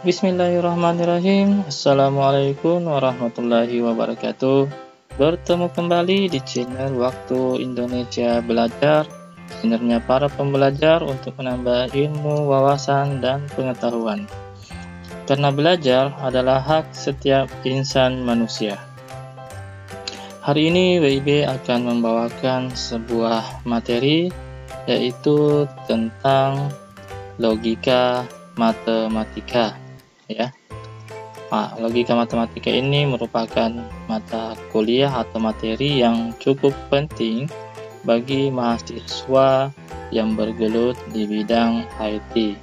Bismillahirrahmanirrahim. Assalamualaikum warahmatullahi wabarakatuh. Bertemu kembali di channel Waktu Indonesia Belajar, channelnya para pembelajar untuk menambah ilmu, wawasan, dan pengetahuan. Karena belajar adalah hak setiap insan manusia. Hari ini WIB akan membawakan sebuah materi, yaitu tentang logika matematika, ya. Nah, logika matematika ini merupakan mata kuliah atau materi yang cukup penting bagi mahasiswa yang bergelut di bidang IT.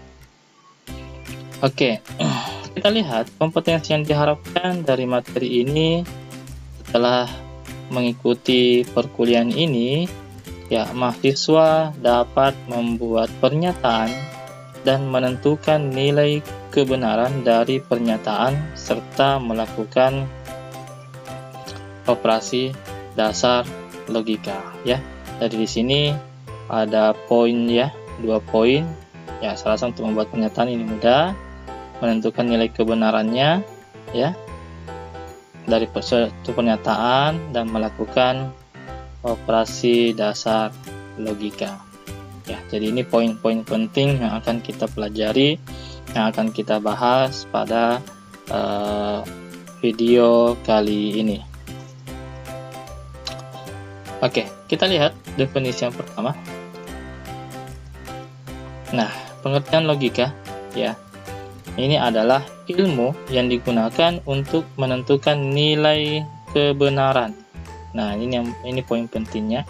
Oke, kita lihat kompetensi yang diharapkan dari materi ini. Setelah mengikuti perkuliahan ini, ya, mahasiswa dapat membuat pernyataan dan menentukan nilai kebenaran dari pernyataan serta melakukan operasi dasar logika, ya. Jadi di sini ada poin, ya, 2 poin. Ya, salah satu untuk membuat pernyataan ini mudah, menentukan nilai kebenarannya, ya, dari suatu pernyataan dan melakukan operasi dasar logika. Ya, jadi ini poin-poin penting yang akan kita pelajari, yang akan kita bahas pada video kali ini. Oke, kita lihat definisi yang pertama. Nah, pengertian logika, ya, ini adalah ilmu yang digunakan untuk menentukan nilai kebenaran. Nah, ini poin pentingnya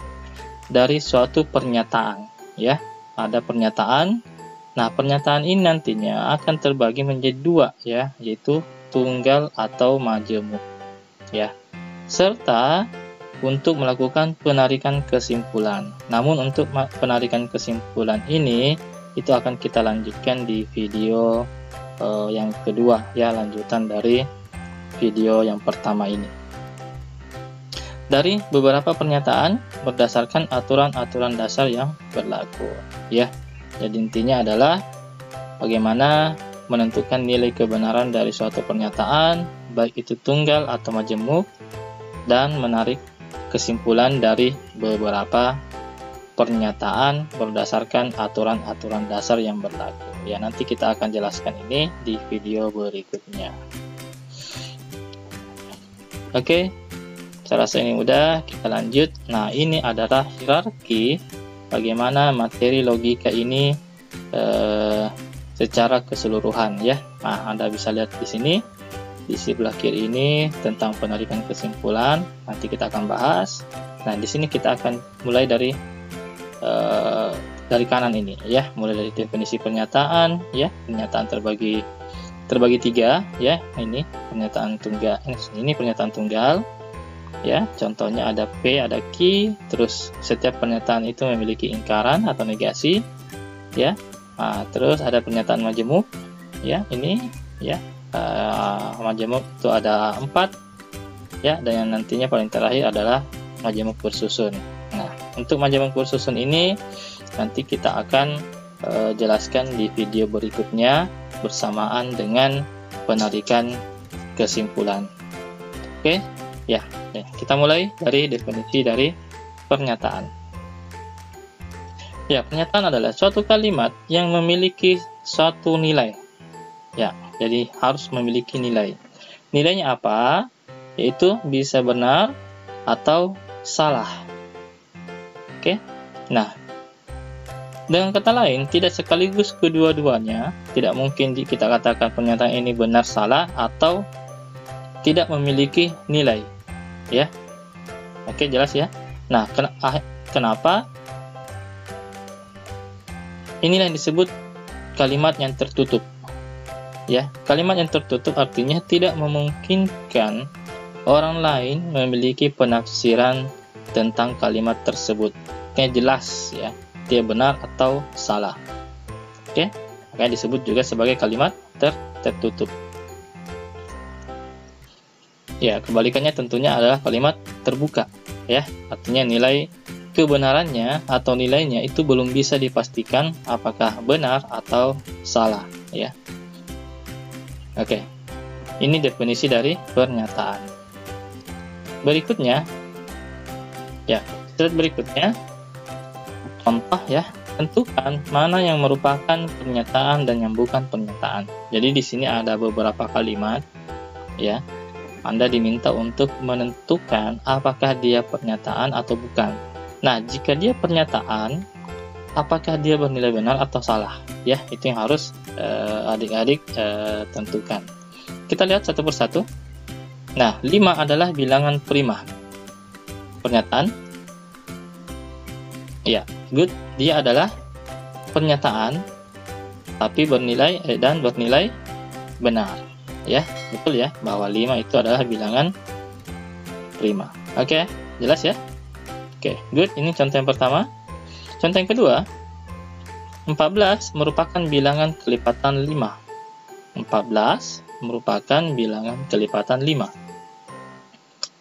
dari suatu pernyataan, ya. Ada pernyataan. Nah, pernyataan ini nantinya akan terbagi menjadi 2, ya, yaitu tunggal atau majemuk, ya. Serta untuk melakukan penarikan kesimpulan. Namun untuk penarikan kesimpulan ini itu akan kita lanjutkan di video yang kedua, ya, lanjutan dari video yang pertama ini. Dari beberapa pernyataan berdasarkan aturan-aturan dasar yang berlaku, ya. Jadi intinya adalah bagaimana menentukan nilai kebenaran dari suatu pernyataan, baik itu tunggal atau majemuk, dan menarik kesimpulan dari beberapa pernyataan berdasarkan aturan-aturan dasar yang berlaku. Ya, nanti kita akan jelaskan ini di video berikutnya. Oke, saya rasa ini udah, kita lanjut. Nah, ini adalah hierarki bagaimana materi logika ini secara keseluruhan, ya. Nah, Anda bisa lihat di sini, di sebelah kiri ini tentang penarikan kesimpulan. Nanti kita akan bahas. Nah, di sini kita akan mulai dari kanan ini, ya, mulai dari definisi pernyataan, ya. Pernyataan terbagi 3, ya. Ini pernyataan tunggal, ini pernyataan tunggal, ya. Contohnya ada P, ada Q, terus setiap pernyataan itu memiliki ingkaran atau negasi, ya. Nah, terus ada pernyataan majemuk, ya, ini, ya. Majemuk itu ada 4, ya, dan yang nantinya paling terakhir adalah majemuk bersusun. Nah, untuk majemuk bersusun ini nanti kita akan jelaskan di video berikutnya bersamaan dengan penarikan kesimpulan. Oke, ya, kita mulai dari definisi dari pernyataan. Ya, pernyataan adalah suatu kalimat yang memiliki suatu nilai. Ya, jadi harus memiliki nilai. Nilainya apa? Yaitu bisa benar atau salah. Oke. Nah, dengan kata lain, tidak sekaligus kedua-duanya. Tidak mungkin kita katakan pernyataan ini benar, salah, atau tidak memiliki nilai, ya. Oke, jelas, ya. Nah, kenapa? Inilah yang disebut kalimat yang tertutup, ya. Kalimat yang tertutup artinya tidak memungkinkan orang lain memiliki penafsiran tentang kalimat tersebut. Kayak jelas, ya, dia benar atau salah. Oke, makanya disebut juga sebagai kalimat tertutup. Ya, kebalikannya tentunya adalah kalimat terbuka, ya. Artinya nilai kebenarannya atau nilainya itu belum bisa dipastikan apakah benar atau salah, ya. Oke, ini definisi dari pernyataan. Berikutnya, ya, slide berikutnya, contoh ya, tentukan mana yang merupakan pernyataan dan yang bukan pernyataan. Jadi di sini ada beberapa kalimat, ya. Anda diminta untuk menentukan apakah dia pernyataan atau bukan. Nah, jika dia pernyataan, apakah dia bernilai benar atau salah? Ya, itu yang harus adik-adik tentukan. Kita lihat satu persatu. Nah, 5 adalah bilangan prima. Pernyataan. Ya, good. Dia adalah pernyataan, tapi bernilai benar. Ya, betul ya, bahwa 5 itu adalah bilangan prima. Oke, jelas ya? Oke, good. Ini contoh yang pertama. Contoh yang kedua, 14 merupakan bilangan kelipatan 5. 14 merupakan bilangan kelipatan 5.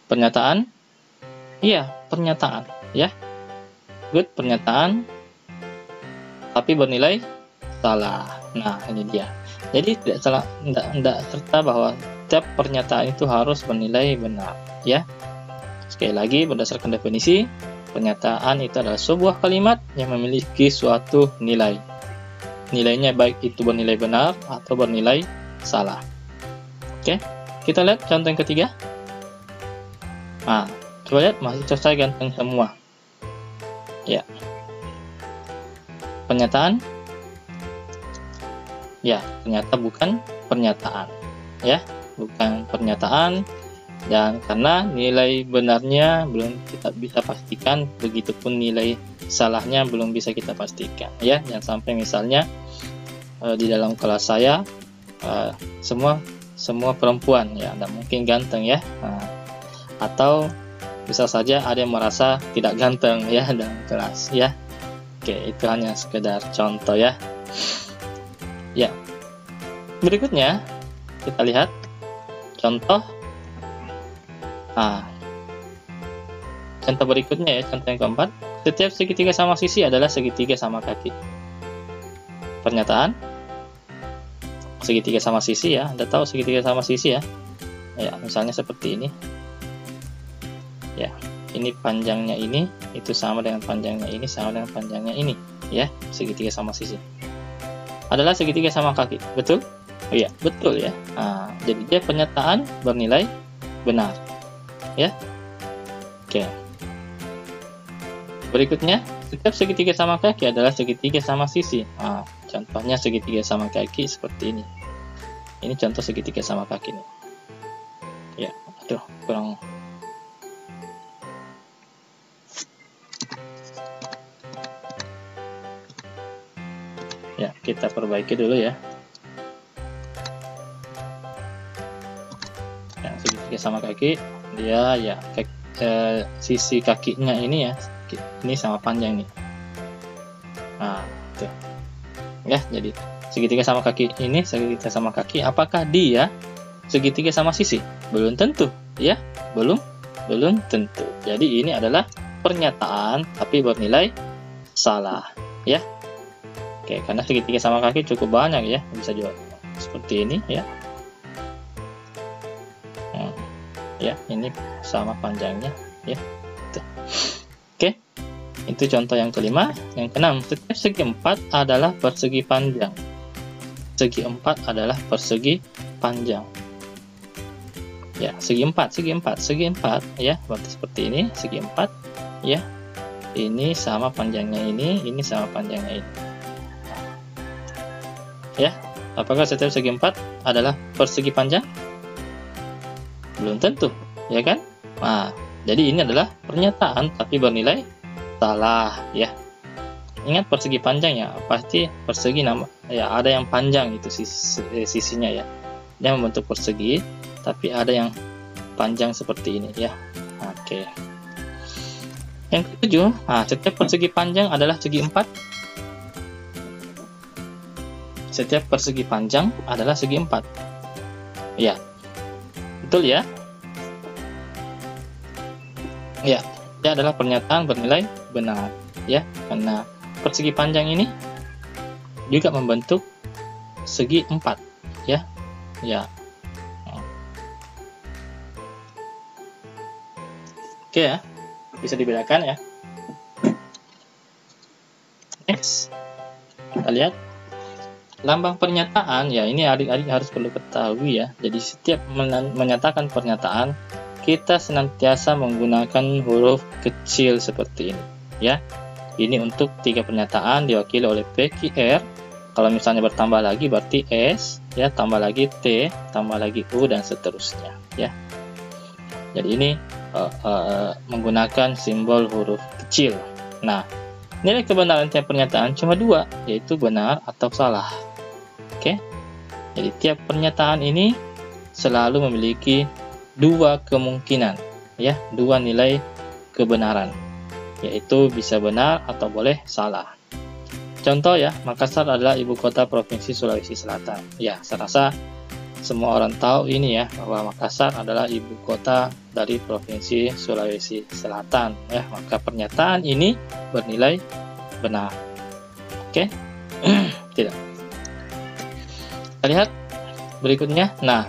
Pernyataan? Iya, pernyataan. Ya, good, pernyataan, tapi bernilai salah. Nah, ini dia. Jadi tidak serta bahwa setiap pernyataan itu harus bernilai benar. Ya, sekali lagi berdasarkan definisi, pernyataan itu adalah sebuah kalimat yang memiliki suatu nilai. Nilainya baik itu bernilai benar atau bernilai salah. Oke, kita lihat contoh yang ketiga. Nah, coba lihat, mahasiswa saya ganteng semua. Ya, pernyataan. Ya, ternyata bukan pernyataan. Ya, bukan pernyataan. Dan karena nilai benarnya belum kita bisa pastikan, begitupun nilai salahnya belum bisa kita pastikan. Ya, jangan sampai misalnya di dalam kelas saya semua perempuan, ya, tidak mungkin ganteng ya. Atau bisa saja ada yang merasa tidak ganteng ya dalam kelas ya. Oke, itu hanya sekedar contoh ya. Ya, berikutnya kita lihat contoh. Contoh berikutnya ya, contoh yang keempat. Setiap segitiga sama sisi adalah segitiga sama kaki. Pernyataan. Segitiga sama sisi ya, Anda tahu segitiga sama sisi ya. Ya, misalnya seperti ini. Ya, ini panjangnya ini, itu sama dengan panjangnya ini, sama dengan panjangnya ini. Ya, segitiga sama sisi. Adalah segitiga sama kaki, betul? Oh iya, betul ya. Jadi dia pernyataan bernilai benar. Ya. Oke. Berikutnya, setiap segitiga sama kaki adalah segitiga sama sisi. Contohnya segitiga sama kaki seperti ini. Ini contoh segitiga sama kaki nih. Ya, aduh, kurang. Ya, kita perbaiki dulu ya. Ya, segitiga sama kaki, dia ya sisi kakinya ini ya, ini sama panjang nih. Tuh. Ya, jadi segitiga sama kaki ini, segitiga sama kaki, apakah dia segitiga sama sisi? Belum tentu, ya, belum tentu. Jadi ini adalah pernyataan tapi bernilai salah, ya. Oke, karena segitiga sama kaki cukup banyak ya, bisa juga seperti ini ya. Ya, ini sama panjangnya ya. Tuh. Oke, itu contoh yang kelima. Yang keenam, setiap segi 4 adalah persegi panjang. Segi 4 adalah persegi panjang. Ya, segi 4 ya, berarti seperti ini, segi 4 ya. Ini sama panjangnya ini sama panjangnya ini. Ya, apakah setiap segi 4 adalah persegi panjang? Belum tentu, ya kan? Jadi ini adalah pernyataan tapi bernilai salah, ya. Ingat persegi panjang ya, pasti persegi ya ada yang panjang itu sisinya ya. Dia membentuk persegi, tapi ada yang panjang seperti ini ya. Oke. Yang ketujuh, setiap persegi panjang adalah segi 4. Setiap persegi panjang adalah segi 4. Ya. Betul ya? Ya, dia adalah pernyataan bernilai benar, ya, karena persegi panjang ini juga membentuk segi 4, ya. ya. Oke ya, bisa dibedakan ya. Next, kita lihat lambang pernyataan. Ya, ini adik-adik harus perlu ketahui ya. Jadi setiap menyatakan pernyataan, kita senantiasa menggunakan huruf kecil seperti ini ya. Ini untuk 3 pernyataan diwakili oleh P, Q, R. Kalau misalnya bertambah lagi berarti S ya, tambah lagi T, tambah lagi U, dan seterusnya ya. Jadi ini menggunakan simbol huruf kecil. Nah, nilai kebenaran tiap pernyataan cuma 2, yaitu benar atau salah. Oke. Jadi tiap pernyataan ini selalu memiliki 2 kemungkinan ya, 2 nilai kebenaran, yaitu bisa benar atau boleh salah. Contoh ya, Makassar adalah ibu kota Provinsi Sulawesi Selatan. Ya, saya rasa semua orang tahu ini ya, bahwa Makassar adalah ibu kota dari Provinsi Sulawesi Selatan ya. Maka pernyataan ini bernilai benar. Oke. Tidak. Kita lihat berikutnya. Nah,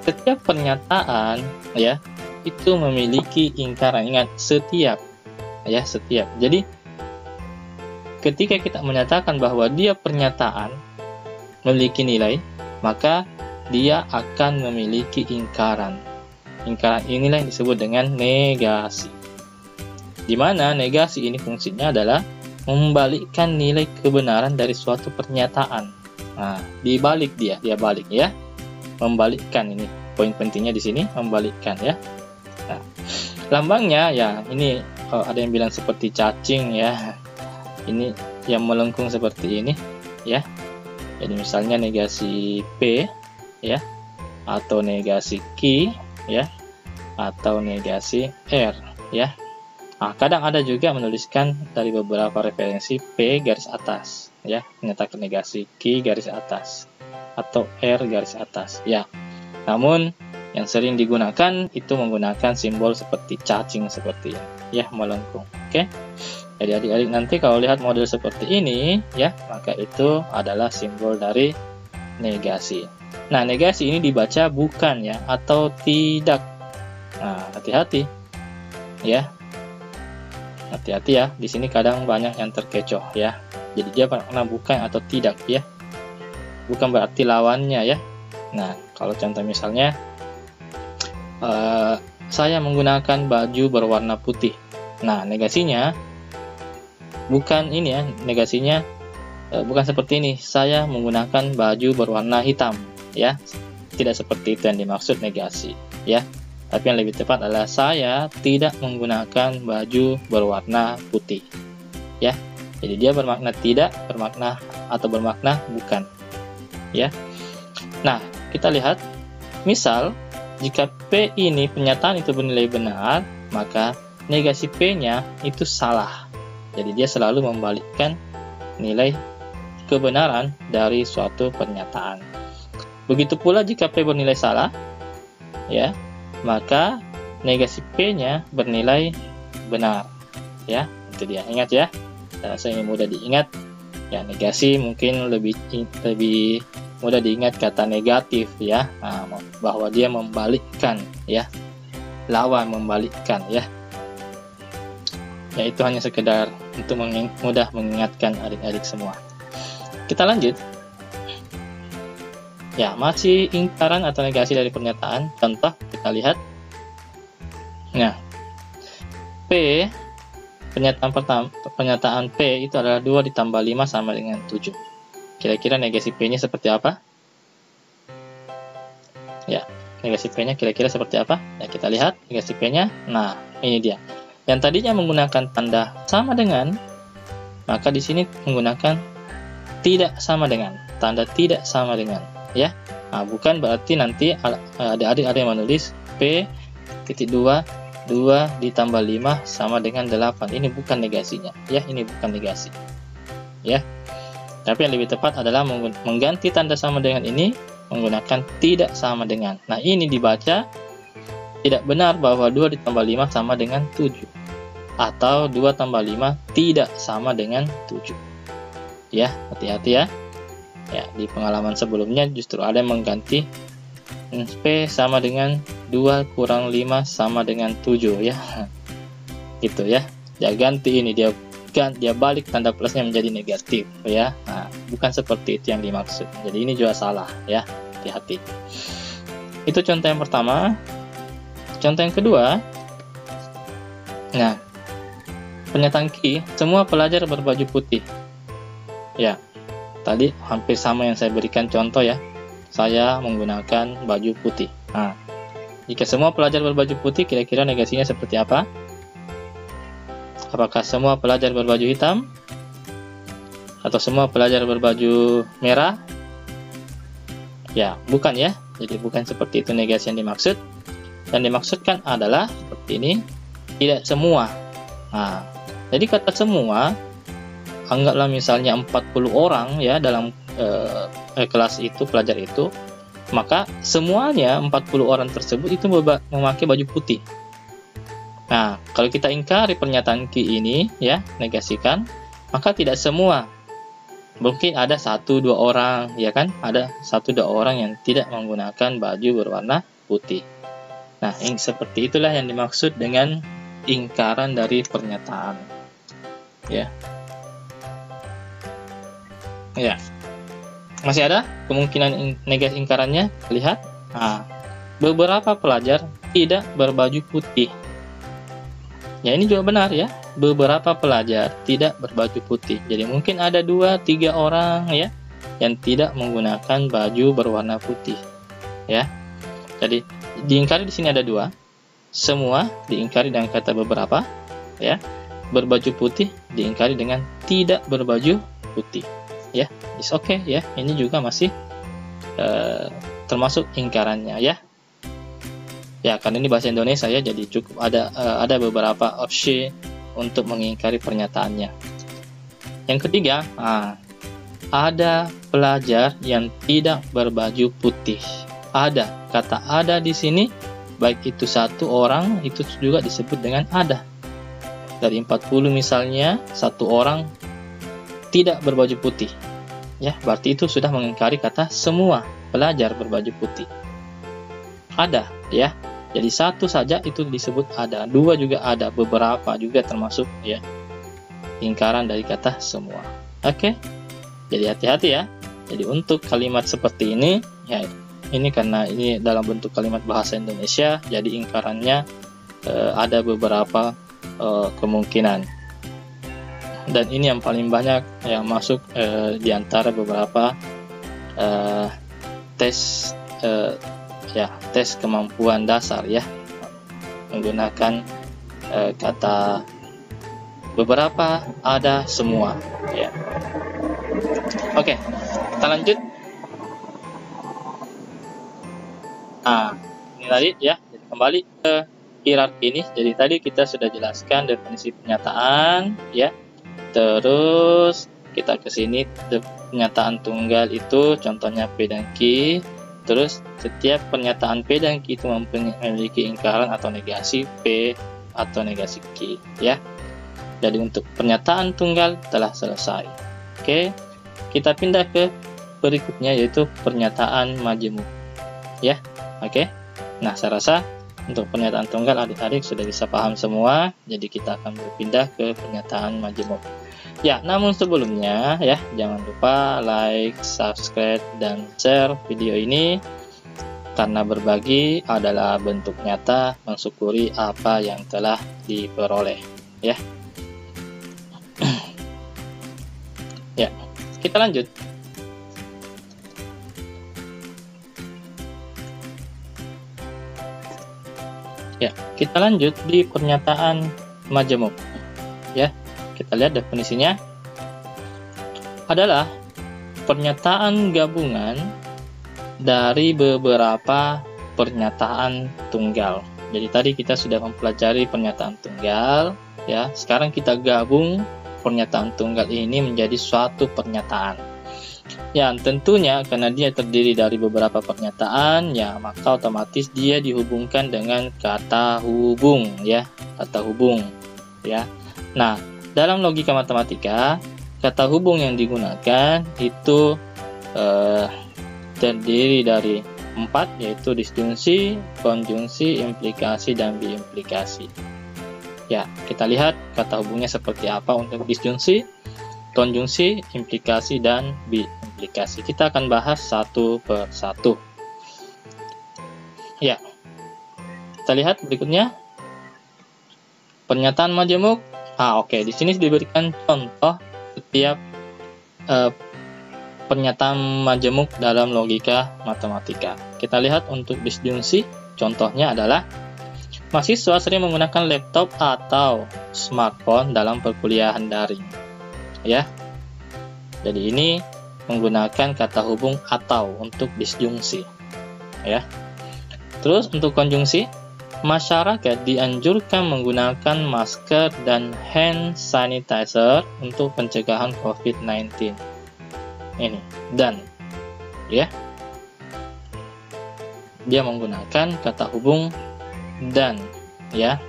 setiap pernyataan ya itu memiliki ingkaran. Ingat, setiap ya, setiap. Jadi ketika kita menyatakan bahwa dia pernyataan memiliki nilai, maka dia akan memiliki ingkaran. Ingkaran inilah yang disebut dengan negasi. Di mana negasi ini fungsinya adalah membalikkan nilai kebenaran dari suatu pernyataan. Nah, dibalik dia balik ya. Membalikkan, ini poin pentingnya di sini, membalikkan ya. Nah, lambangnya ya ini ada yang bilang seperti cacing ya. Ini yang melengkung seperti ini ya. Jadi misalnya negasi P ya, atau negasi Q ya, atau negasi R ya. Nah, kadang ada juga menuliskan dari beberapa referensi P garis atas ya, menyatakan negasi, Q garis atas, atau R garis atas ya. Namun yang sering digunakan itu menggunakan simbol seperti cacing seperti ini ya, melengkung. Oke. Jadi adik-adik nanti kalau lihat model seperti ini ya, maka itu adalah simbol dari negasi. Nah, negasi ini dibaca bukan ya, atau tidak. Nah, hati-hati ya. Hati-hati ya, di sini kadang banyak yang terkecoh ya. Jadi dia bermakna bukan atau tidak ya. Bukan berarti lawannya ya. Nah, kalau contoh misalnya saya menggunakan baju berwarna putih. Nah, negasinya bukan ini ya, negasinya bukan seperti ini. Saya menggunakan baju berwarna hitam ya. Tidak seperti itu yang dimaksud negasi ya. Tapi yang lebih tepat adalah saya tidak menggunakan baju berwarna putih ya. Jadi dia bermakna tidak, bermakna atau bermakna bukan ya. Nah, kita lihat misal jika P ini pernyataan itu bernilai benar, maka negasi P-nya itu salah. Jadi dia selalu membalikkan nilai kebenaran dari suatu pernyataan. Begitu pula jika P bernilai salah ya, maka negasi P-nya bernilai benar ya. Itu dia, ingat ya. Saya mudah diingat ya, negasi mungkin lebih mudah diingat kata negatif ya. Nah, bahwa dia membalikkan ya, lawan membalikkan ya. Ya, itu hanya sekedar untuk mudah mengingatkan adik-adik semua. Kita lanjut. Ya, masih ingkaran atau negasi dari pernyataan. Contoh kita lihat. Nah, P, pernyataan P itu adalah 2 ditambah 5 sama dengan 7. Kira-kira negasi P-nya seperti apa? Ya, negasi P-nya kira-kira seperti apa? Ya, kita lihat negasi P-nya. Nah, ini dia. Yang tadinya menggunakan tanda sama dengan, maka di sini menggunakan tidak sama dengan, tanda tidak sama dengan ya. Nah, bukan berarti nanti adik-adik ada yang menulis P.2 2 ditambah 5 sama dengan 8. Ini bukan negasinya ya, ini bukan negasi ya. Tapi yang lebih tepat adalah mengganti tanda sama dengan ini menggunakan tidak sama dengan. Nah, ini dibaca tidak benar bahwa 2 ditambah 5 sama dengan 7, atau 2 tambah 5 tidak sama dengan 7 ya. Hati-hati ya. Ya, di pengalaman sebelumnya justru ada yang mengganti P sama dengan 2 kurang 5 sama dengan 7 ya. Gitu ya. Dia ganti ini, dia balik tanda plusnya menjadi negatif ya. Nah, bukan seperti itu yang dimaksud. Jadi ini juga salah ya. Hati-hati. Itu contoh yang pertama. Contoh yang kedua. Nah, pernyataan Q, semua pelajar berbaju putih. Ya. Tadi hampir sama yang saya berikan contoh ya. Saya menggunakan baju putih. Nah, jika semua pelajar berbaju putih, kira-kira negasinya seperti apa? Apakah semua pelajar berbaju hitam? Atau semua pelajar berbaju merah? Ya, bukan ya. Jadi bukan seperti itu negasi yang dimaksud. Yang dimaksudkan adalah seperti ini, tidak semua. Nah, jadi kata semua, anggaplah misalnya 40 orang ya dalam kelas itu, pelajar itu, maka semuanya 40 orang tersebut itu memakai baju putih. Nah, kalau kita ingkari pernyataan Q ini ya, negasikan, maka tidak semua. Mungkin ada 1-2 orang, ya kan? Ada 1-2 orang yang tidak menggunakan baju berwarna putih. Nah, seperti itulah yang dimaksud dengan ingkaran dari pernyataan. Ya. Ya. Masih ada kemungkinan negasi ingkarannya? Lihat. Nah, beberapa pelajar tidak berbaju putih. Ya, ini juga benar ya. Beberapa pelajar tidak berbaju putih. Jadi mungkin ada 2-3 orang ya yang tidak menggunakan baju berwarna putih. Ya. Jadi diingkari di sini ada 2. Semua diingkari dengan kata beberapa ya. Berbaju putih diingkari dengan tidak berbaju putih. Ya, it's okay ya. Ini juga masih termasuk ingkarannya ya. Ya, karena ini bahasa Indonesia ya, jadi cukup ada beberapa opsi untuk mengingkari pernyataannya. Yang ketiga, ada pelajar yang tidak berbaju putih. Ada, kata ada di sini, baik itu 1 orang, itu juga disebut dengan ada. Dari 40 misalnya, 1 orang tidak berbaju putih. Ya, berarti itu sudah mengingkari kata semua pelajar berbaju putih. Ada, ya. Jadi 1 saja itu disebut ada, 2 juga ada, beberapa juga termasuk ya ingkaran dari kata semua. Oke. Jadi hati-hati ya. Jadi untuk kalimat seperti ini ya, ini karena ini dalam bentuk kalimat bahasa Indonesia, jadi ingkarannya ada beberapa kemungkinan. Dan ini yang paling banyak yang masuk di antara beberapa tes tes kemampuan dasar ya, menggunakan kata beberapa, ada, semua ya. Oke, kita lanjut. Nah, ini tadi ya, jadi kembali ke hierarki ini. Jadi tadi kita sudah jelaskan definisi pernyataan ya. Terus kita ke sini, pernyataan tunggal itu contohnya P dan Q. Terus setiap pernyataan P dan Q itu memiliki ingkaran atau negasi P atau negasi Q ya. Jadi untuk pernyataan tunggal telah selesai. Oke, kita pindah ke berikutnya yaitu pernyataan majemuk ya. Oke. Nah, saya rasa untuk pernyataan tunggal adik-adik sudah bisa paham semua. Jadi kita akan berpindah ke pernyataan majemuk. Ya, namun sebelumnya ya, jangan lupa like, subscribe, dan share video ini. Karena berbagi adalah bentuk nyata mensyukuri apa yang telah diperoleh ya. Ya, kita lanjut. Ya, kita lanjut di pernyataan majemuk ya. Kita lihat definisinya adalah pernyataan gabungan dari beberapa pernyataan tunggal. Jadi tadi kita sudah mempelajari pernyataan tunggal ya. Sekarang kita gabung pernyataan tunggal ini menjadi suatu pernyataan. Ya, tentunya karena dia terdiri dari beberapa pernyataan ya, maka otomatis dia dihubungkan dengan kata hubung ya, kata hubung ya. Nah, dalam logika matematika, kata hubung yang digunakan itu terdiri dari 4, yaitu disjungsi, konjungsi, implikasi, dan biimplikasi. Ya, kita lihat kata hubungnya seperti apa untuk disjungsi, konjungsi, implikasi, dan biimplikasi. Kita akan bahas satu per satu. Ya, kita lihat berikutnya. Pernyataan majemuk. Oke, di sini diberikan contoh setiap pernyataan majemuk dalam logika matematika. Kita lihat untuk disjungsi, contohnya adalah mahasiswa sering menggunakan laptop atau smartphone dalam perkuliahan daring. Ya. Jadi ini menggunakan kata hubung atau untuk disjungsi. Ya. Terus untuk konjungsi, masyarakat dianjurkan menggunakan masker dan hand sanitizer untuk pencegahan COVID-19. Ini, dan ya. Dia menggunakan kata hubung dan, ya.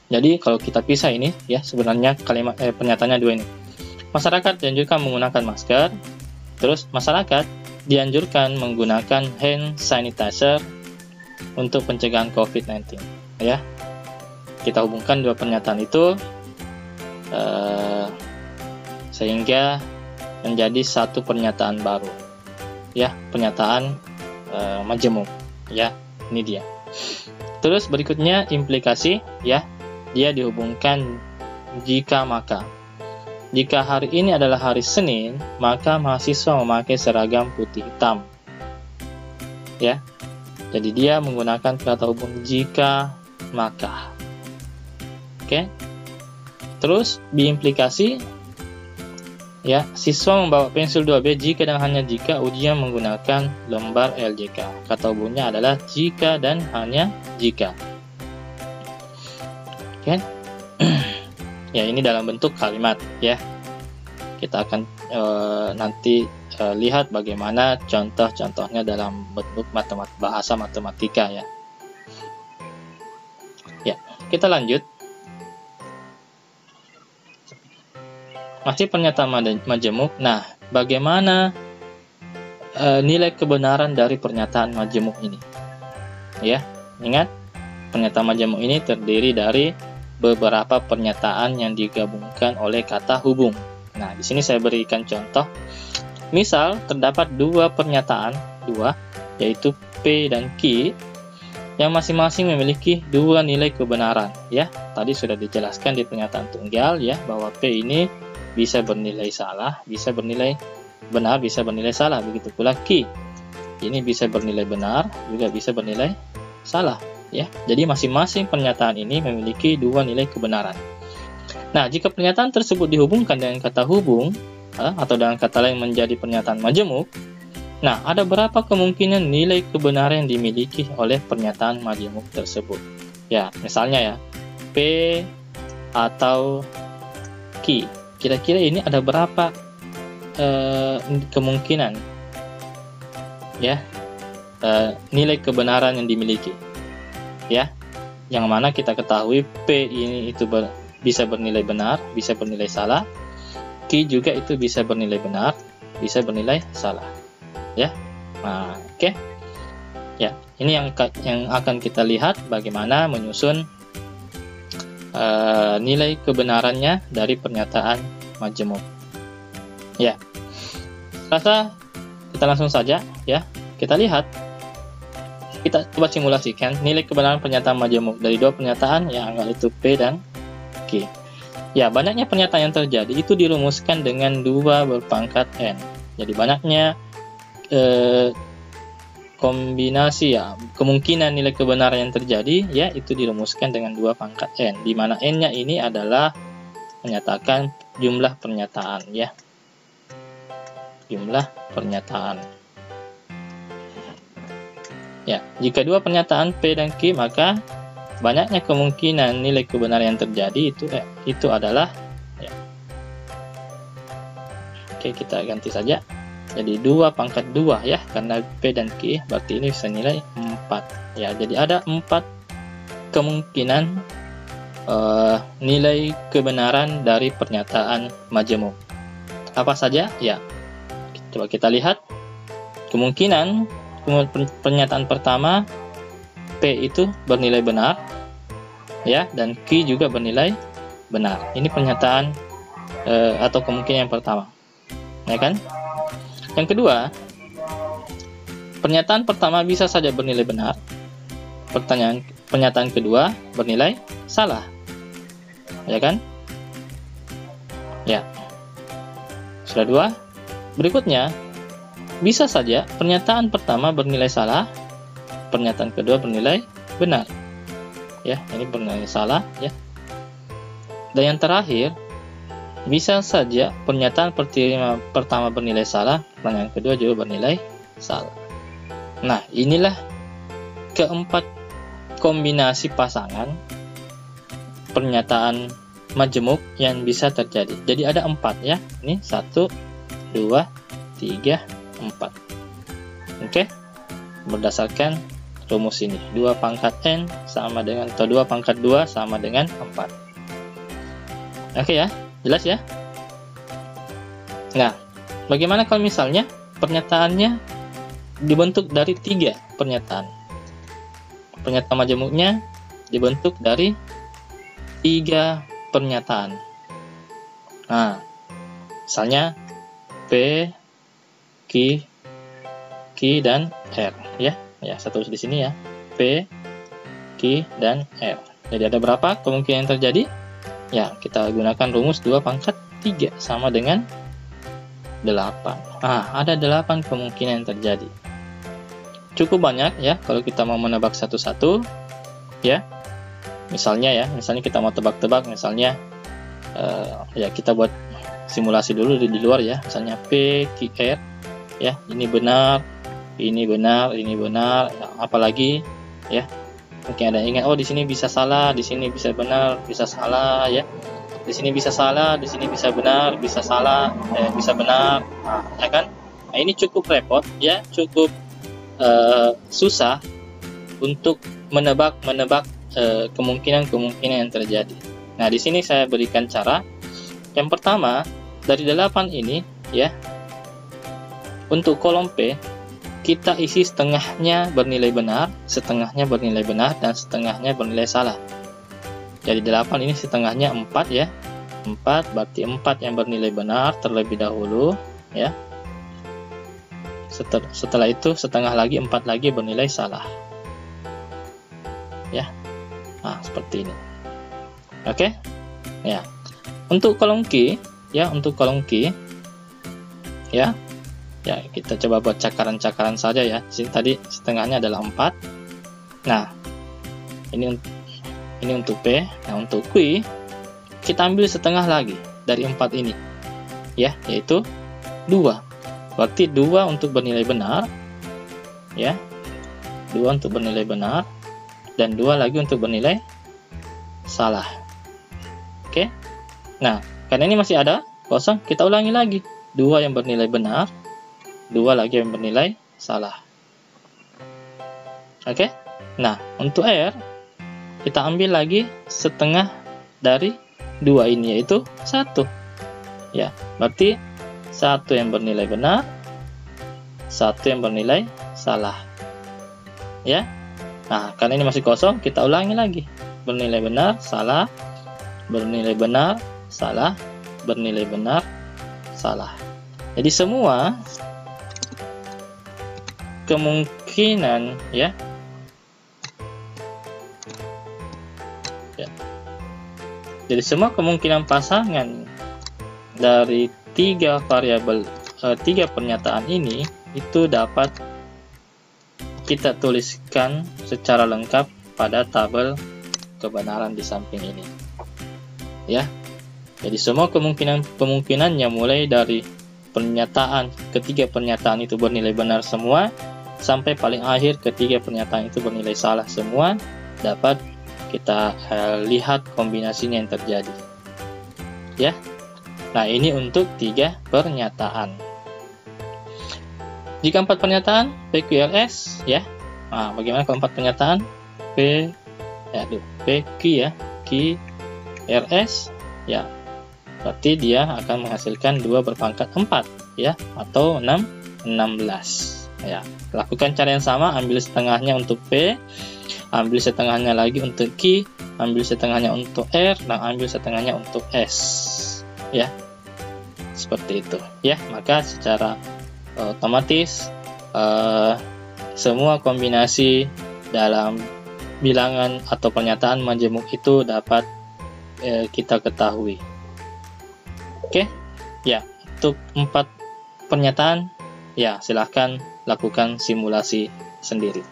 Jadi kalau kita pisah ini, ya, sebenarnya kalimat pernyataannya dua ini. Masyarakat dianjurkan menggunakan masker, terus masyarakat dianjurkan menggunakan hand sanitizer untuk pencegahan COVID-19, ya. Kita hubungkan dua pernyataan itu sehingga menjadi satu pernyataan baru, ya, pernyataan majemuk, ya. Ini dia. Terus berikutnya implikasi, ya. Dia dihubungkan jika maka. Jika hari ini adalah hari Senin, maka mahasiswa memakai seragam putih hitam, ya. Jadi dia menggunakan kata hubung jika maka. Oke. Terus biimplikasi, ya, siswa membawa pensil 2B jika dan hanya jika ujian menggunakan lembar LJK. Kata hubungnya adalah jika dan hanya jika. Oke. Ya, ini dalam bentuk kalimat, ya. Kita akan nanti lihat bagaimana contoh-contohnya dalam bentuk bahasa matematika, ya. Ya, kita lanjut. Masih pernyataan majemuk. Nah, bagaimana nilai kebenaran dari pernyataan majemuk ini? Ya, ingat, pernyataan majemuk ini terdiri dari beberapa pernyataan yang digabungkan oleh kata hubung. Nah, di sini saya berikan contoh. Misal, terdapat dua pernyataan, yaitu P dan Q, yang masing-masing memiliki dua nilai kebenaran. Ya, tadi sudah dijelaskan di pernyataan tunggal, ya, bahwa P ini bisa bernilai salah, bisa bernilai benar, bisa bernilai salah. Begitu pula Q, ini bisa bernilai benar, juga bisa bernilai salah. Ya, jadi masing-masing pernyataan ini memiliki dua nilai kebenaran. Nah, jika pernyataan tersebut dihubungkan dengan kata hubung, atau dengan kata lain menjadi pernyataan majemuk, nah, ada berapa kemungkinan nilai kebenaran yang dimiliki oleh pernyataan majemuk tersebut? Ya, misalnya, ya, P atau Q. Kira-kira ini ada berapa kemungkinan, ya, nilai kebenaran yang dimiliki? Ya, yang mana kita ketahui P ini itu bisa bernilai benar, bisa bernilai salah. Q juga itu bisa bernilai benar, bisa bernilai salah. Ya, nah, oke. Ya, ini yang akan kita lihat bagaimana menyusun nilai kebenarannya dari pernyataan majemuk. Ya, rasa kita langsung saja, ya. Kita lihat. Kita coba simulasikan nilai kebenaran pernyataan majemuk dari dua pernyataan yang anggap itu P dan Q. Ya, banyaknya pernyataan yang terjadi itu dirumuskan dengan 2 berpangkat N. Jadi banyaknya kombinasi, ya, kemungkinan nilai kebenaran yang terjadi, ya, itu dirumuskan dengan 2 pangkat N, di mana N-nya ini adalah menyatakan jumlah pernyataan, ya. Jumlah pernyataan. Ya, jika dua pernyataan P dan Q, maka banyaknya kemungkinan nilai kebenaran yang terjadi itu adalah, ya. Oke, kita ganti saja. Jadi 2 pangkat 2, ya, karena P dan Q berarti ini bisa nilai 4. Ya, jadi ada 4 kemungkinan nilai kebenaran dari pernyataan majemuk. Apa saja? Ya, coba kita lihat. Kemungkinan pernyataan pertama P itu bernilai benar, ya, dan Q juga bernilai benar. Ini pernyataan atau kemungkinan yang pertama, ya kan? Yang kedua, pernyataan pertama bisa saja bernilai benar, pernyataan kedua bernilai salah, ya kan? Ya, sudah dua. Berikutnya, bisa saja pernyataan pertama bernilai salah, pernyataan kedua bernilai benar. Ya, ini bernilai salah, ya. Dan yang terakhir, bisa saja pernyataan pertama bernilai salah, pernyataan kedua juga bernilai salah. Nah, inilah keempat kombinasi pasangan pernyataan majemuk yang bisa terjadi. Jadi ada 4 ya. Ini 1, 2, 3, 4. Oke. Berdasarkan rumus ini, 2 pangkat n sama dengan, atau 2 pangkat 2 sama dengan 4. Oke ya, jelas ya? Nah, bagaimana kalau misalnya pernyataannya dibentuk dari 3 pernyataan? Pernyataan majemuknya dibentuk dari 3 pernyataan. Nah, misalnya P, Q, dan R, ya. Ya, saya tulis di sini ya. P, Q, dan R. Jadi ada berapa kemungkinan terjadi? Ya, kita gunakan rumus 2 pangkat 3 sama dengan 8. Ada 8 kemungkinan terjadi. Cukup banyak ya kalau kita mau menebak satu-satu, ya. Misalnya kita mau tebak-tebak, misalnya ya kita buat simulasi dulu di luar ya. Misalnya P, Q, R, ya, ini benar, ini benar, ini benar, ya, apalagi ya. Mungkin ada yang ingat, oh di sini bisa salah, di sini bisa benar, bisa salah ya. Di sini bisa salah, di sini bisa benar, bisa salah, bisa benar. Ya kan? Nah, ini cukup repot ya, cukup susah untuk menebak kemungkinan yang terjadi. Nah, di sini saya berikan cara. Yang pertama, dari 8 ini ya, untuk kolom P kita isi setengahnya bernilai benar, setengahnya bernilai benar, dan setengahnya bernilai salah. Jadi 8 ini setengahnya 4 ya. 4 berarti 4 yang bernilai benar terlebih dahulu ya. Setelah itu setengah lagi, 4 lagi bernilai salah. Ya. Nah, seperti ini. Oke? Ya. Untuk kolom Q ya, ya. Ya, kita coba buat cakaran-cakaran saja ya. Di sini tadi setengahnya adalah 4. Nah, ini untuk P. Nah, untuk Q kita ambil setengah lagi dari 4 ini. Ya, yaitu 2. Berarti 2 untuk bernilai benar. Ya. 2 untuk bernilai benar dan 2 lagi untuk bernilai salah. Oke. Nah, karena ini masih ada kosong, kita ulangi lagi. 2 yang bernilai benar, 2 lagi yang bernilai salah. Oke. Nah, untuk R kita ambil lagi setengah dari 2 ini, yaitu 1. Ya, berarti 1 yang bernilai benar, 1 yang bernilai salah. Ya. Nah, karena ini masih kosong, kita ulangi lagi. Bernilai benar, salah, bernilai benar, salah, bernilai benar, salah. Jadi semua kemungkinan ya. Jadi semua kemungkinan pasangan dari 3 variabel 3 pernyataan ini itu dapat kita tuliskan secara lengkap pada tabel kebenaran di samping ini. Ya. Jadi semua kemungkinannya mulai dari ketiga pernyataan itu bernilai benar semua sampai paling akhir ketiga pernyataan itu bernilai salah semua dapat kita lihat kombinasinya yang terjadi. Ya. Nah, ini untuk 3 pernyataan. Jika 4 pernyataan PQRS ya. Nah, bagaimana kalau 4 pernyataan PQ ya, QRS ya. Berarti dia akan menghasilkan 2 berpangkat 4 ya, atau 16. Ya, lakukan cara yang sama, ambil setengahnya untuk P, ambil setengahnya lagi untuk Q, ambil setengahnya untuk R, dan ambil setengahnya untuk S. Ya, seperti itu. Ya, maka secara otomatis semua kombinasi dalam bilangan atau pernyataan majemuk itu dapat kita ketahui. Oke, ya, untuk 4 pernyataan, ya silahkan lakukan simulasi sendiri.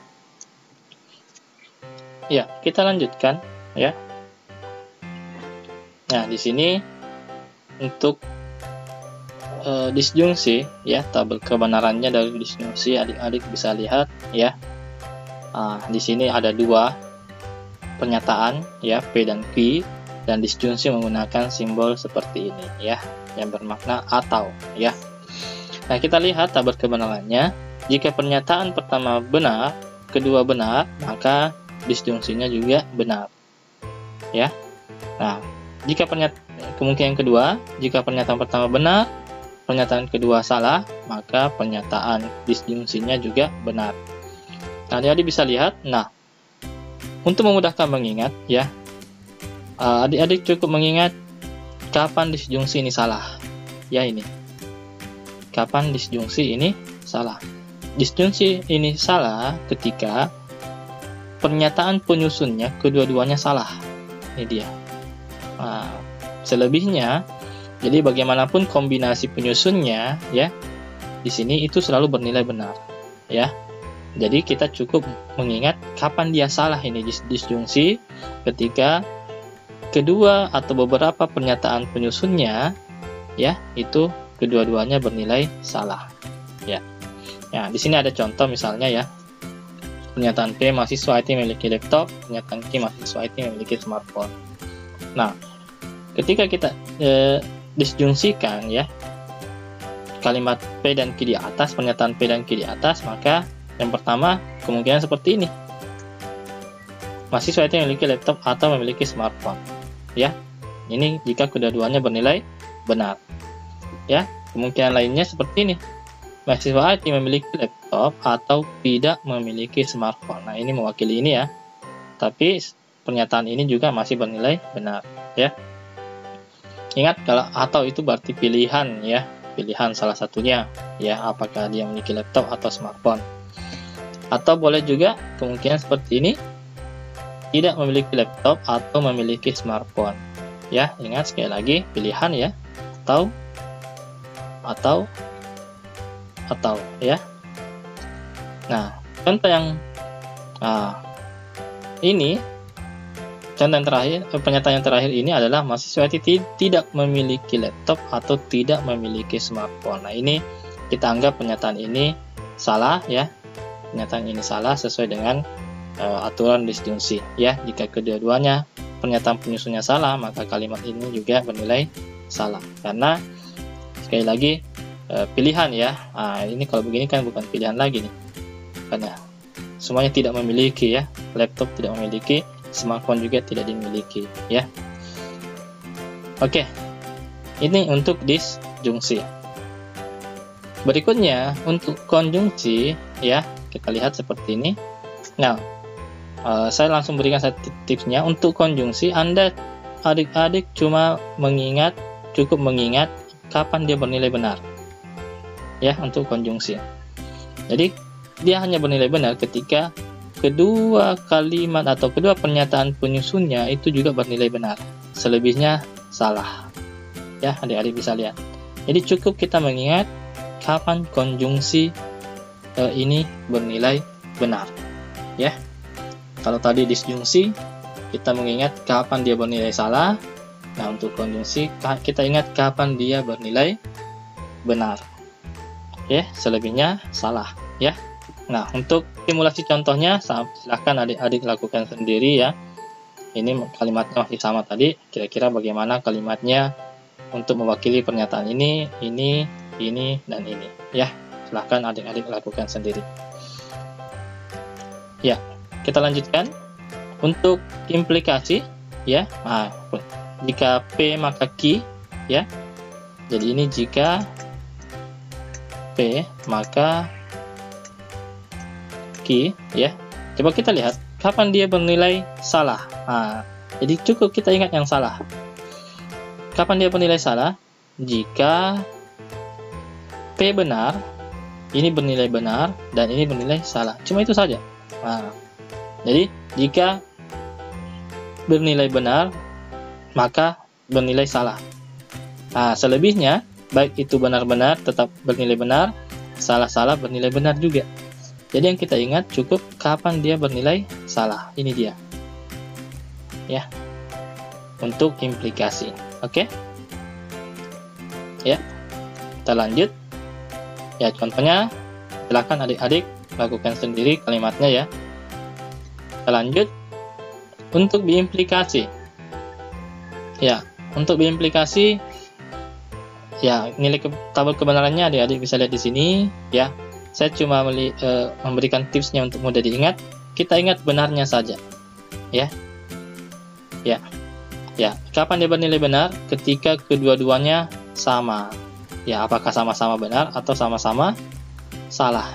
Ya, kita lanjutkan ya. Nah, di sini untuk disjungsi ya, tabel kebenarannya dari disjungsi adik-adik bisa lihat ya. Di sini ada 2 pernyataan ya, P dan Q, dan disjungsi menggunakan simbol seperti ini ya, yang bermakna atau ya. Nah, kita lihat tabel kebenarannya. Jika pernyataan pertama benar, kedua benar, maka disjungsinya juga benar ya. Nah, jika kemungkinan kedua, jika pernyataan pertama benar, pernyataan kedua salah, maka pernyataan disjungsinya juga benar. Nah, adik-adik bisa lihat. Nah, untuk memudahkan mengingat ya, adik-adik cukup mengingat kapan disjungsi ini salah. Ya, ini. Kapan disjungsi ini salah? Disjungsi ini salah ketika pernyataan penyusunnya kedua-duanya salah. Ini dia. Selebihnya, jadi bagaimanapun kombinasi penyusunnya ya, di sini itu selalu bernilai benar ya. Jadi kita cukup mengingat kapan dia salah ini disjungsi ketika kedua atau beberapa pernyataan penyusunnya ya, itu kedua-duanya bernilai salah ya. Nah, di sini ada contoh misalnya ya. Pernyataan P, mahasiswa IT memiliki laptop, pernyataan Q, mahasiswa IT memiliki smartphone. Nah, ketika kita disjungsikan ya, kalimat P dan Q di atas, pernyataan P dan Q di atas, maka yang pertama kemungkinan seperti ini. Mahasiswa itu memiliki laptop atau memiliki smartphone. Ya. Ini jika kedua-duanya bernilai benar. Ya, kemungkinan lainnya seperti ini. Mahasiswa IT memiliki laptop atau tidak memiliki smartphone. Nah, ini mewakili ini ya. Tapi pernyataan ini juga masih bernilai benar, ya. Ingat, kalau atau itu berarti pilihan ya, pilihan salah satunya ya, apakah dia memiliki laptop atau smartphone. Atau boleh juga kemungkinan seperti ini, tidak memiliki laptop atau memiliki smartphone. Ya, ingat sekali lagi pilihan ya, atau ya. Nah, contoh yang ini, contoh yang terakhir, pernyataan yang terakhir ini adalah mahasiswa IT tidak memiliki laptop atau tidak memiliki smartphone. Nah, ini kita anggap pernyataan ini salah ya. Pernyataan ini salah sesuai dengan aturan disjungsi ya. Jika kedua-duanya pernyataan penyusunnya salah, maka kalimat ini juga bernilai salah. Karena sekali lagi pilihan ya. Ini kalau begini kan bukan pilihan lagi nih. Karena semuanya tidak memiliki ya. Laptop tidak memiliki, smartphone juga tidak dimiliki ya. Oke. Ini untuk disjungsi. Berikutnya untuk konjungsi ya, kita lihat seperti ini. Nah, saya langsung berikan satu tipsnya. Untuk konjungsi, Anda adik-adik cuma cukup mengingat kapan dia bernilai benar ya, untuk konjungsi. Jadi dia hanya bernilai benar ketika kedua kalimat atau kedua pernyataan penyusunnya itu juga bernilai benar. Selebihnya salah ya, adik-adik bisa lihat. Jadi cukup kita mengingat kapan konjungsi ini bernilai benar ya. Kalau tadi disjungsi kita mengingat kapan dia bernilai salah. Nah, untuk konjungsi kita ingat kapan dia bernilai benar. Oke, selebihnya salah ya. Nah, untuk simulasi contohnya silahkan adik-adik lakukan sendiri ya. Ini kalimatnya masih sama tadi. Kira-kira bagaimana kalimatnya untuk mewakili pernyataan ini, dan ini ya. Silahkan adik-adik lakukan sendiri. Ya, kita lanjutkan. Untuk implikasi ya. Nah, jika P maka Q ya. Jadi ini jika P maka key, ya. Coba kita lihat kapan dia bernilai salah. Nah, jadi cukup kita ingat yang salah. Kapan dia bernilai salah? Jika P benar, ini bernilai benar, dan ini bernilai salah. Cuma itu saja. Nah, jadi jika bernilai benar, maka bernilai salah. Nah, selebihnya, baik itu benar-benar tetap bernilai benar, salah-salah bernilai benar juga. Jadi yang kita ingat cukup kapan dia bernilai salah. Ini dia. Ya. Untuk implikasi. Oke? Ya. Kita lanjut. Ya, contohnya silakan adik-adik lakukan sendiri kalimatnya ya. Kita lanjut. Untuk biimplikasi. Ya, untuk biimplikasi ya, nilai tabel kebenarannya adik-adik bisa lihat di sini ya. Saya cuma memberikan tipsnya untuk mudah diingat. Kita ingat benarnya saja. Ya. Ya. Ya, kapan dia bernilai benar? Ketika kedua-duanya sama. Ya, apakah sama-sama benar atau sama-sama salah.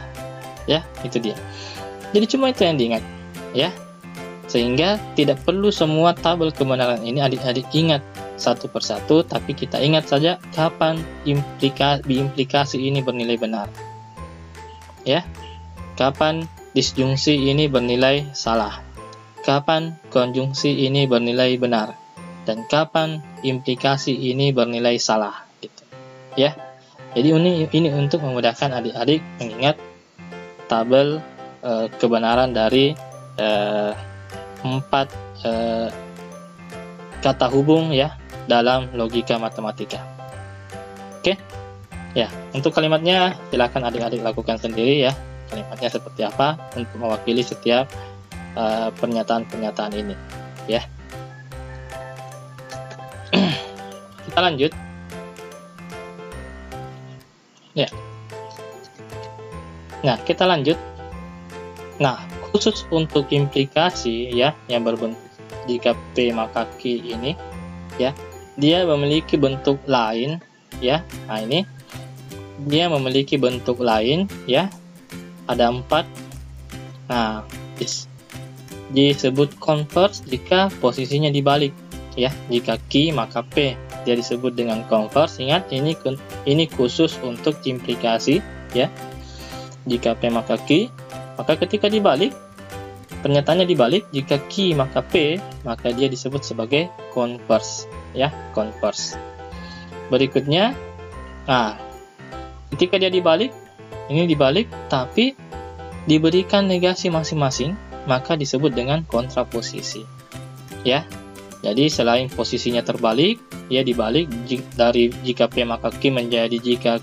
Ya, itu dia. Jadi cuma itu yang diingat, ya. Sehingga tidak perlu semua tabel kebenaran ini adik-adik ingat satu persatu, tapi kita ingat saja kapan biimplikasi ini bernilai benar. Ya, kapan disjungsi ini bernilai salah, kapan konjungsi ini bernilai benar, dan kapan implikasi ini bernilai salah, gitu. Ya, jadi ini untuk memudahkan adik-adik mengingat tabel kebenaran dari 4 kata hubung ya dalam logika matematika. Oke. Ya, untuk kalimatnya silakan adik-adik lakukan sendiri ya. Kalimatnya seperti apa untuk mewakili setiap pernyataan-pernyataan ini, ya. Kita lanjut. Ya. Nah, kita lanjut. Nah, khusus untuk implikasi ya yang berbentuk jika P maka Q ini ya, dia memiliki bentuk lain ya. Nah, ini dia memiliki bentuk lain ya, ada 4. Nah, disebut converse jika posisinya dibalik ya. Jika Q maka P, dia disebut dengan converse. Ingat, ini khusus untuk implikasi ya. Jika P maka Q, maka ketika dibalik, pernyataannya dibalik, jika Q maka P, maka dia disebut sebagai converse ya, converse. Berikutnya, nah, ketika dia dibalik, ini dibalik tapi diberikan negasi masing-masing, maka disebut dengan kontraposisi. Ya. Jadi selain posisinya terbalik, ya dibalik dari jika P maka Q menjadi jika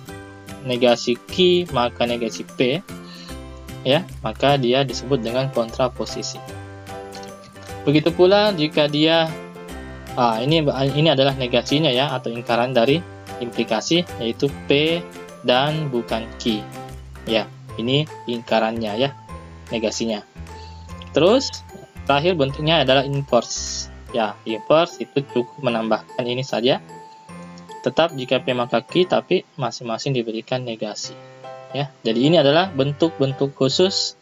negasi Q maka negasi P. Ya, maka dia disebut dengan kontraposisi. Begitu pula jika dia ini adalah negasinya ya, atau ingkaran dari implikasi, yaitu P dan bukan Q. Ya, ini ingkarannya ya, negasinya. Terus terakhir bentuknya adalah inverse. Ya, inverse itu cukup menambahkan ini saja. Tetap jika P maka Q, tapi masing-masing diberikan negasi. Ya, jadi ini adalah bentuk-bentuk khusus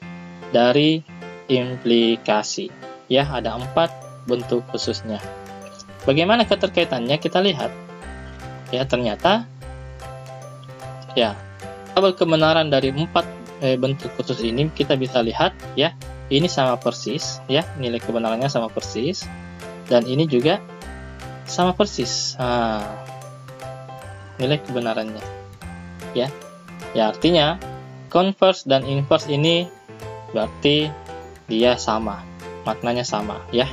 dari implikasi. Ya, ada 4 bentuk khususnya. Bagaimana keterkaitannya? Kita lihat. Ya, ternyata ya, tabel kebenaran dari 4 bentuk khusus ini kita bisa lihat ya, ini sama persis ya, nilai kebenarannya sama persis, dan ini juga sama persis. Nah, nilai kebenarannya ya. Ya, artinya converse dan inverse ini berarti dia sama, maknanya sama ya.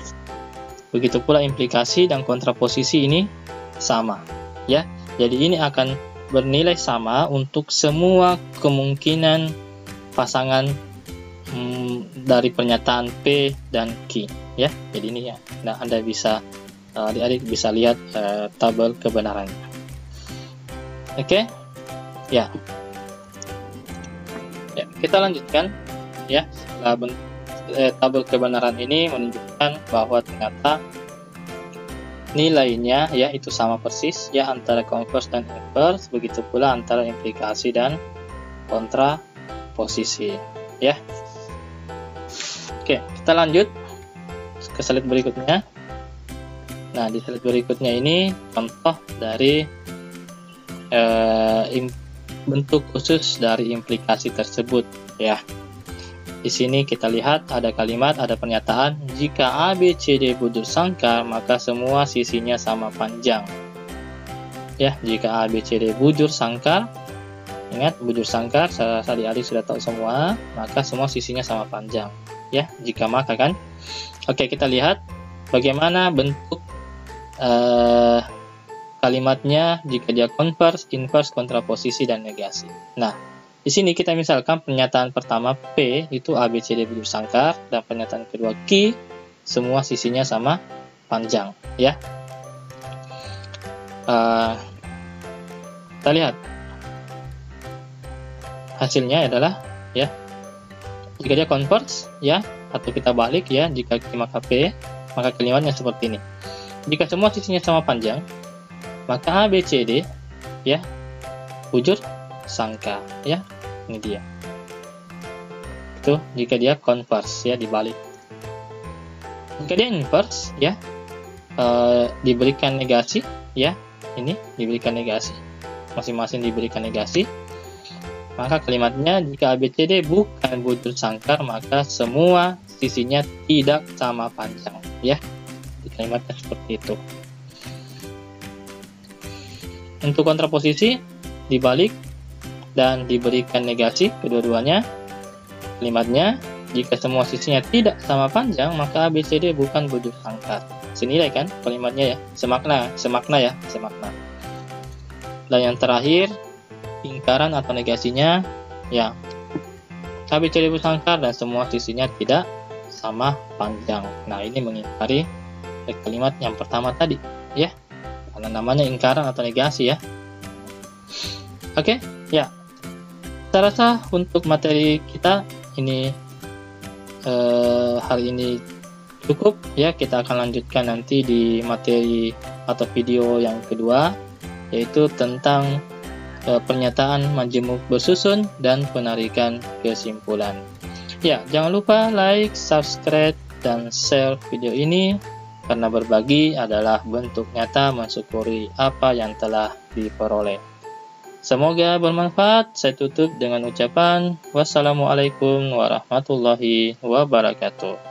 Begitu pula implikasi dan kontraposisi ini sama ya. Jadi ini akan bernilai sama untuk semua kemungkinan pasangan dari pernyataan P dan Q ya. Jadi ini ya, nah Anda bisa adik-adik bisa lihat tabel kebenarannya. Oke. Ya, kita lanjutkan ya. Setelah tabel kebenaran ini menunjukkan bahwa ternyata nilainya ya itu sama persis ya antara converse dan inverse, begitu pula antara implikasi dan kontraposisi ya. Oke, kita lanjut ke slide berikutnya. Nah, di slide berikutnya ini contoh dari bentuk khusus dari implikasi tersebut ya. Di sini kita lihat ada kalimat, ada pernyataan, jika A, B, C, D bujur sangkar, maka semua sisinya sama panjang. Ya, jika A, B, C, D bujur sangkar, ingat bujur sangkar, saya rasa adik-adik sudah tahu semua, maka semua sisinya sama panjang. Ya, jika maka kan. Oke, kita lihat bagaimana bentuk kalimatnya jika dia converse, inverse, kontraposisi, dan negasi. Nah, di sini kita misalkan pernyataan pertama P itu A, B, C, D bujur sangkar, dan pernyataan kedua Q semua sisinya sama panjang. Ya, kita lihat hasilnya adalah ya, jika dia converse ya, atau kita balik ya, jika Q maka P, maka kalimatnya seperti ini. Jika semua sisinya sama panjang, maka A, B, C, D ya bujur sangkar ya, ini dia. Itu jika dia converse ya, dibalik. Jika dia inverse ya, diberikan negasi ya, ini diberikan negasi, masing-masing diberikan negasi, maka kalimatnya jika A, B, C, D bukan bujur sangkar, maka semua sisinya tidak sama panjang ya. Di kalimatnya seperti itu. Untuk kontraposisi dibalik dan diberikan negasi kedua-duanya, kalimatnya jika semua sisinya tidak sama panjang, maka A, B, C, D bukan bujur sangkar. Senilai kan kalimatnya ya, semakna ya. Dan yang terakhir, ingkaran atau negasinya ya, A, B, C, D bujur sangkar dan semua sisinya tidak sama panjang. Nah, ini mengingkari kalimat yang pertama tadi ya, karena namanya ingkaran atau negasi ya. Oke, ya. Saya rasa untuk materi kita ini hari ini cukup ya. Kita akan lanjutkan nanti di materi atau video yang kedua, yaitu tentang pernyataan majemuk bersusun dan penarikan kesimpulan. Ya, jangan lupa like, subscribe, dan share video ini, karena berbagi adalah bentuk nyata mensyukuri apa yang telah diperoleh. Semoga bermanfaat. Saya tutup dengan ucapan wassalamualaikum warahmatullahi wabarakatuh.